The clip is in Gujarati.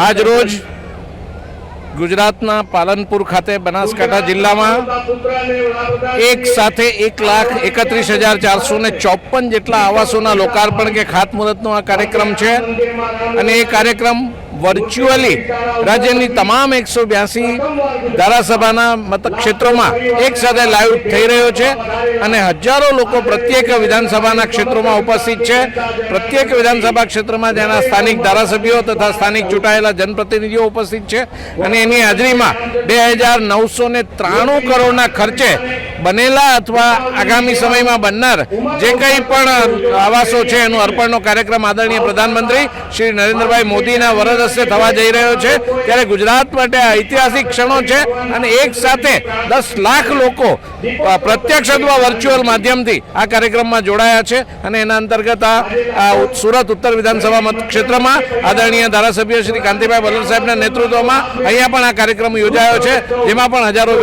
આજ રોજ ગુજરાતના પાલનપુર ખાતે બનાસકાંઠા જિલ્લામાં એક સાથે 1,31,454 જેટલા આવાસોના લોકાર્પણ કે ખાતમુહૂર્તનો આ કાર્યક્રમ છે અને એ કાર્યક્રમ વર્ચ્યુઅલી રાજ્યની તમામ 182 ધારાસભાના મતક્ષેત્રોમાં એક સાથે લાઈવ થઈ રહ્યો છે અને હજારો લોકો પ્રત્યેક વિધાનસભાના ક્ષેત્રોમાં ઉપસ્થિત છે. પ્રત્યેક વિધાનસભા ક્ષેત્રમાં જેના સ્થાનિક ધારાસભ્યો તથા સ્થાનિક ચૂંટાયેલા જનપ્રતિનિધિઓ ઉપસ્થિત છે અને એની હાજરીમાં 2,993 કરોડના ખર્ચે બનેલા અથવા આગામી સમયમાં બનનાર જે કંઈ પણ આવાસો છે એનું અર્પણનો કાર્યક્રમ આદરણીય પ્રધાનમંત્રી શ્રી નરેન્દ્રભાઈ મોદીના વરદ હસ્તે થવા જઈ રહ્યો છે. ત્યારે ગુજરાત માટે આ ઐતિહાસિક ક્ષણો છે અને એક સાથે 10 લાખ લોકો પ્રત્યક્ષ અથવા વર્ચ્યુઅલ માધ્યમથી આ કાર્યક્રમમાં જોડાયા છે અને એના અંતર્ગત આ સુરત ઉત્તર વિધાનસભા મતક્ષેત્રમાં આદરણીય ધારાસભ્ય શ્રી કાંતિભાઈ ભલ્લર સાહેબના નેતૃત્વમાં અહીંયા પણ આ કાર્યક્રમ યોજાયો છે, જેમાં પણ હજારો